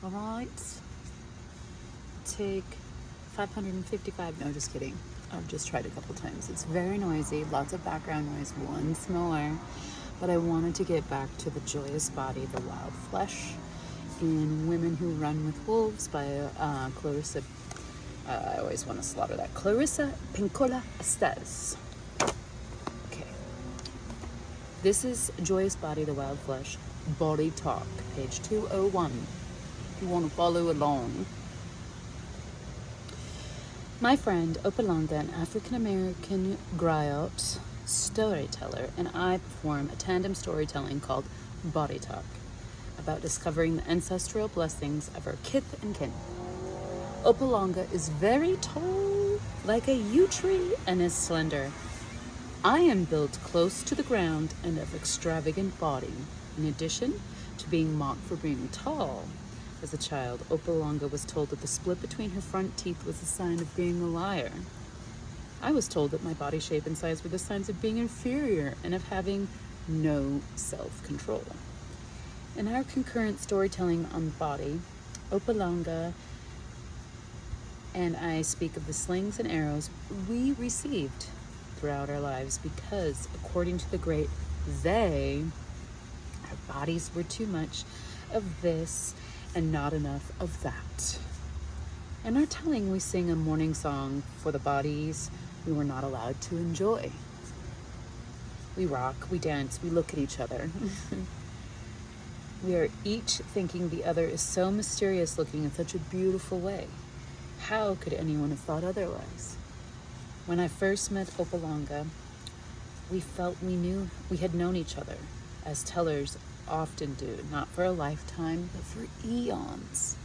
All right. Take 555. No, just kidding. I've just tried a couple times. It's very noisy, lots of background noise once more. But I wanted to get back to The Joyous Body, The Wild Flesh in Women Who Run with Wolves by Clarissa. I always want to slaughter that. Clarissa Pinkola Estes. Okay. This is Joyous Body, The Wild Flesh, Body Talk, page 201. If you want to follow along. My friend Opalanga, an African-American griot storyteller, and I perform a tandem storytelling called Body Talk, about discovering the ancestral blessings of our kith and kin. Opalanga is very tall, like a yew tree, and is slender. I am built close to the ground and of extravagant body, in addition to being mocked for being tall. As a child, Opalanga was told that the split between her front teeth was a sign of being a liar. I was told that my body shape and size were the signs of being inferior and of having no self-control. In our concurrent storytelling on body, Opalanga and I speak of the slings and arrows we received throughout our lives because, according to the great they, our bodies were too much of this and not enough of that. In our telling, we sing a morning song for the bodies we were not allowed to enjoy. We rock, we dance, we look at each other. We are each thinking the other is so mysterious looking in such a beautiful way. How could anyone have thought otherwise? When I first met Opalanga, we felt we had known each other, as tellers often do, not for a lifetime, but for eons.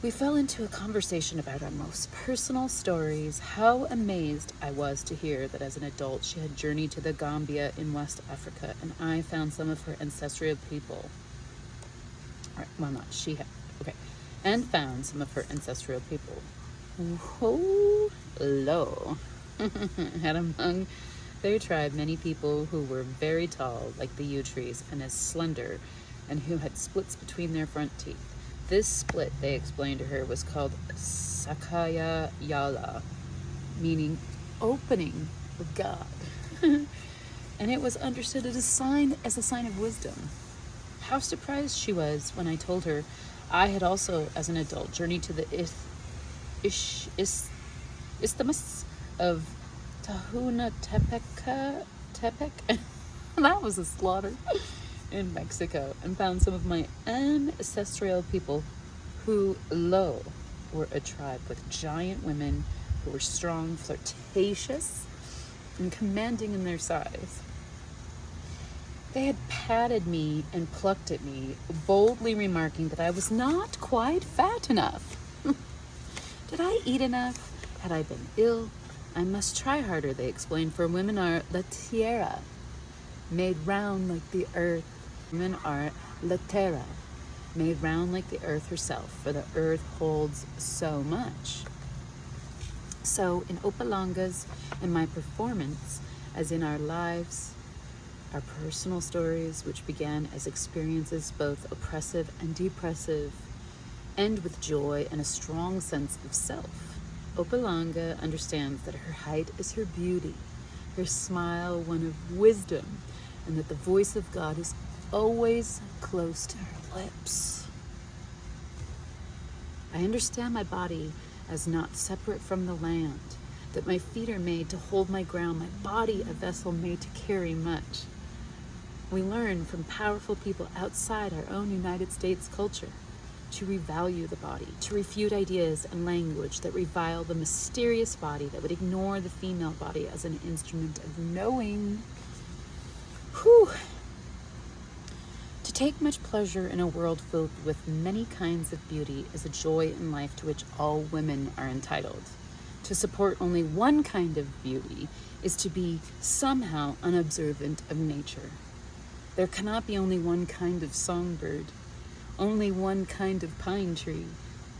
We fell into a conversation about our most personal stories. How amazed I was to hear that as an adult she had journeyed to the Gambia in West Africa, and I found some of her ancestral people. Well, not she had. Okay. And found some of her ancestral people. Oh, lo. Had among their tribe many people who were very tall, like the yew trees, and as slender, and who had splits between their front teeth. This split, they explained to her, was called Sakaya Yala, meaning opening of God. And it was understood as a sign of wisdom. How surprised she was when I told her I had also, as an adult, journeyed to the isthmus of Tahuna Tepec. That was a slaughter. In Mexico, and found some of my ancestral people who, lo, were a tribe with giant women who were strong, flirtatious, and commanding in their size. They had patted me and plucked at me, boldly remarking that I was not quite fat enough. Did I eat enough? Had I been ill? I must try harder, they explained, for women are la tierra, made round like the earth. Women are la terra, made round like the earth herself, for the earth holds so much. So in Opalanga's and my performance, as in our lives, our personal stories, which began as experiences both oppressive and depressive, end with joy and a strong sense of self. Opalanga understands that her height is her beauty, her smile one of wisdom, and that the voice of God is always close to her lips. I understand my body as not separate from the land, that my feet are made to hold my ground, my body a vessel made to carry much. We learn from powerful people outside our own United States culture to revalue the body, to refute ideas and language that revile the mysterious body, that would ignore the female body as an instrument of knowing. Whew. To take much pleasure in a world filled with many kinds of beauty is a joy in life to which all women are entitled. To support only one kind of beauty is to be somehow unobservant of nature. There cannot be only one kind of songbird, only one kind of pine tree,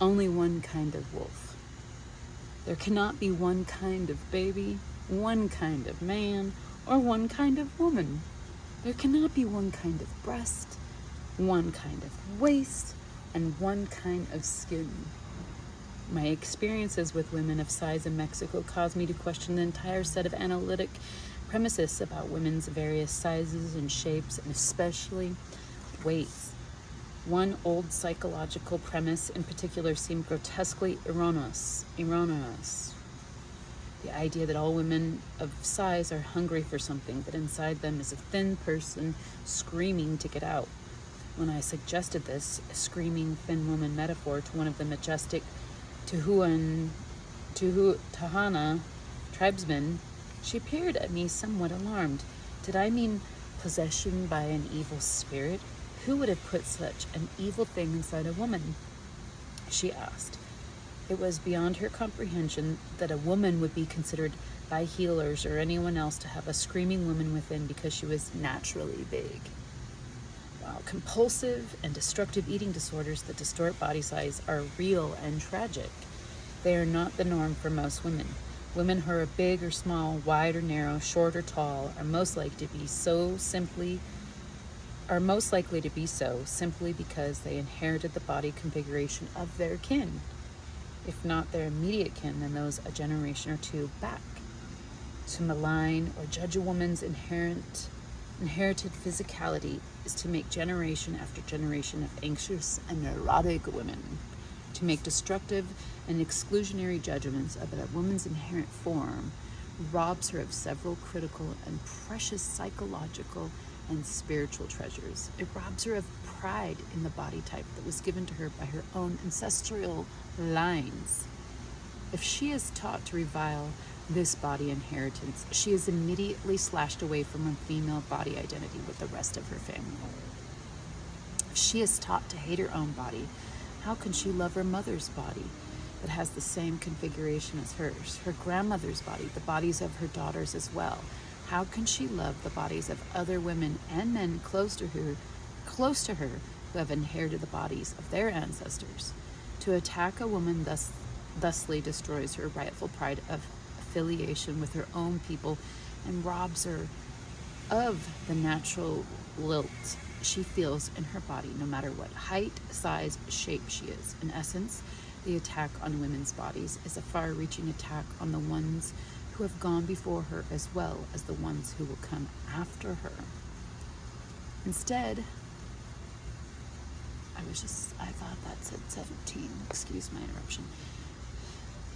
only one kind of wolf. There cannot be one kind of baby, one kind of man, or one kind of woman. There cannot be one kind of breast, one kind of waist, and one kind of skin. My experiences with women of size in Mexico caused me to question the entire set of analytic premises about women's various sizes and shapes, and especially weights. One old psychological premise in particular seemed grotesquely erroneous. The idea that all women of size are hungry for something, but inside them is a thin person screaming to get out. When I suggested this screaming thin woman metaphor to one of the majestic Tahana tribesmen, she appeared at me somewhat alarmed. Did I mean possession by an evil spirit? Who would have put such an evil thing inside a woman? She asked. It was beyond her comprehension that a woman would be considered by healers or anyone else to have a screaming woman within because she was naturally big. While compulsive and destructive eating disorders that distort body size are real and tragic, they are not the norm for most women. Women who are big or small, wide or narrow, short or tall, are most likely to be so simply because they inherited the body configuration of their kin, if not their immediate kin, then those a generation or two back. To malign or judge a woman's inherited physicality is to make generation after generation of anxious and neurotic women. To make destructive and exclusionary judgments about a woman's inherent form robs her of several critical and precious psychological and spiritual treasures. It robs her of pride in the body type that was given to her by her own ancestral lines. If she is taught to revile this body inheritance, she is immediately slashed away from her female body identity with the rest of her family. If she is taught to hate her own body, how can she love her mother's body that has the same configuration as hers, her grandmother's body, the bodies of her daughters as well? How can she love the bodies of other women and men close to her who have inherited the bodies of their ancestors? To attack a woman thusly destroys her rightful pride of affiliation with her own people and robs her of the natural lilt she feels in her body, no matter what height, size, shape she is. In essence, the attack on women's bodies is a far-reaching attack on the ones who have gone before her as well as the ones who will come after her. Instead, I thought that said 17, excuse my interruption.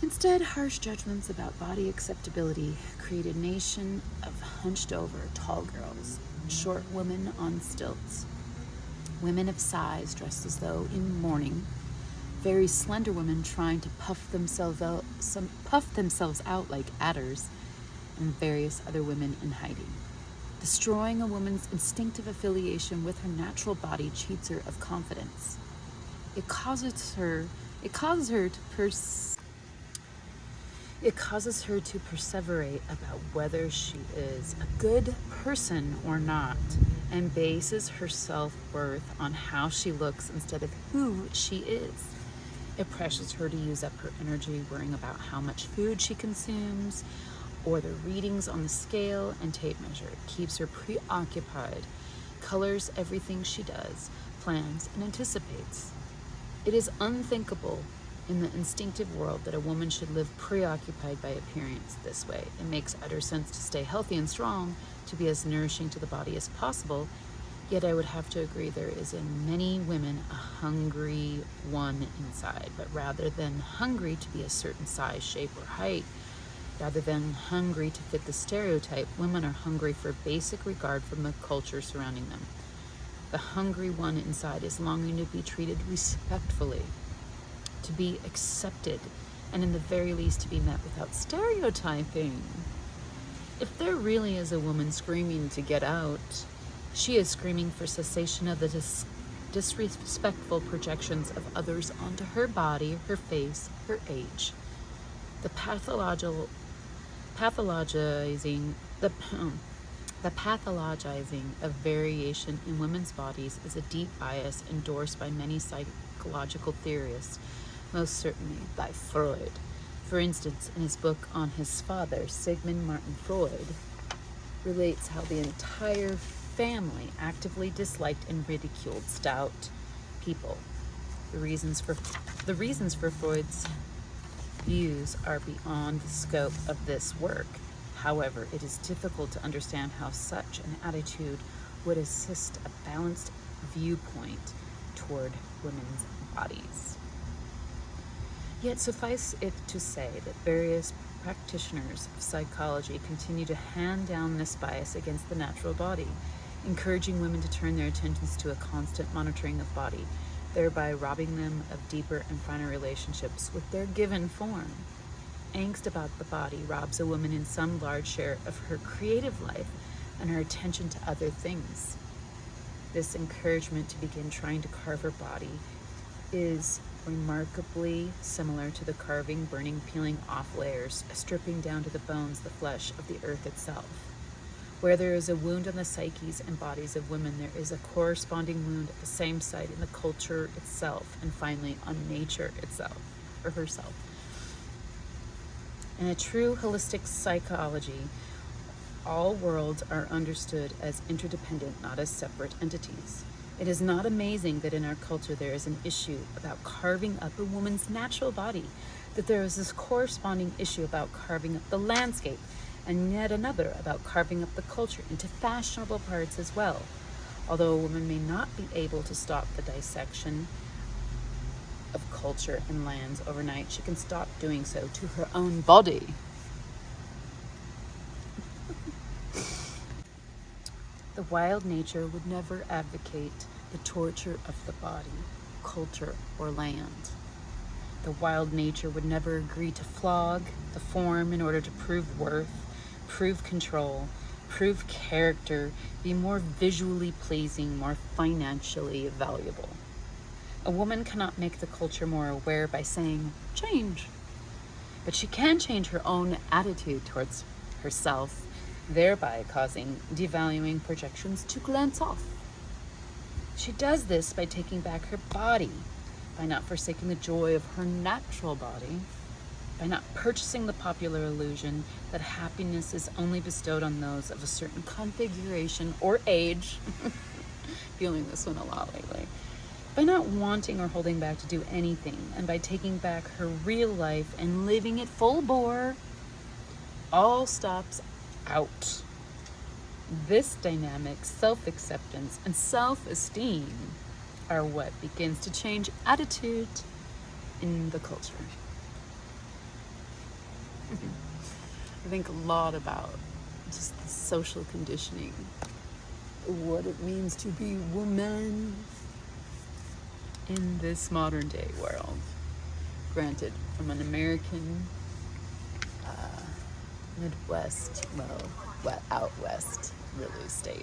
Instead, harsh judgments about body acceptability create a nation of hunched over tall girls, short women on stilts, women of size dressed as though in mourning, very slender women trying to puff themselves out like adders, and various other women in hiding. Destroying a woman's instinctive affiliation with her natural body cheats her of confidence. It causes her to perseverate about whether she is a good person or not, and bases her self-worth on how she looks instead of who she is. It pressures her to use up her energy worrying about how much food she consumes or the readings on the scale and tape measure. It keeps her preoccupied, colors everything she does, plans, and anticipates. It is unthinkable in the instinctive world that a woman should live preoccupied by appearance this way. It makes utter sense to stay healthy and strong, to be as nourishing to the body as possible, yet I would have to agree there is in many women a hungry one inside, but rather than hungry to be a certain size, shape, or height, rather than hungry to fit the stereotype, women are hungry for basic regard from the culture surrounding them. The hungry one inside is longing to be treated respectfully, to be accepted, and in the very least to be met without stereotyping. If there really is a woman screaming to get out, she is screaming for cessation of the disrespectful projections of others onto her body, her face, her age. The pathologizing of variation in women's bodies is a deep bias endorsed by many psychological theorists, most certainly by Freud. For instance, in his book on his father, Sigmund Martin Freud relates how the entire family actively disliked and ridiculed stout people. The reasons for Freud's views are beyond the scope of this work. However, it is difficult to understand how such an attitude would assist a balanced viewpoint toward women's bodies. Yet suffice it to say that various practitioners of psychology continue to hand down this bias against the natural body, encouraging women to turn their attentions to a constant monitoring of body, thereby robbing them of deeper and finer relationships with their given form. Angst about the body robs a woman in some large share of her creative life and her attention to other things. This encouragement to begin trying to carve her body is remarkably similar to the carving, burning, peeling off layers, stripping down to the bones the flesh of the earth itself. Where there is a wound on the psyches and bodies of women, there is a corresponding wound at the same site in the culture itself, and finally on nature itself, or herself. In a true holistic psychology, all worlds are understood as interdependent, not as separate entities. It is not amazing that in our culture there is an issue about carving up a woman's natural body, that there is this corresponding issue about carving up the landscape, and yet another about carving up the culture into fashionable parts as well. Although a woman may not be able to stop the dissection of culture and lands overnight, she can stop doing so to her own body. The wild nature would never advocate the torture of the body, culture, or land. The wild nature would never agree to flog the form in order to prove worth, prove control, prove character, be more visually pleasing, more financially valuable. A woman cannot make the culture more aware by saying, change. But she can change her own attitude towards herself, thereby causing devaluing projections to glance off. She does this by taking back her body, by not forsaking the joy of her natural body, by not purchasing the popular illusion that happiness is only bestowed on those of a certain configuration or age. Feeling this one a lot lately. By not wanting or holding back to do anything, and by taking back her real life and living it full bore, all stops out. This dynamic self-acceptance and self-esteem are what begins to change attitude in the culture. I think a lot about just the social conditioning, what it means to be woman in this modern day world. Granted, from an American Midwest, well, out west, really, state.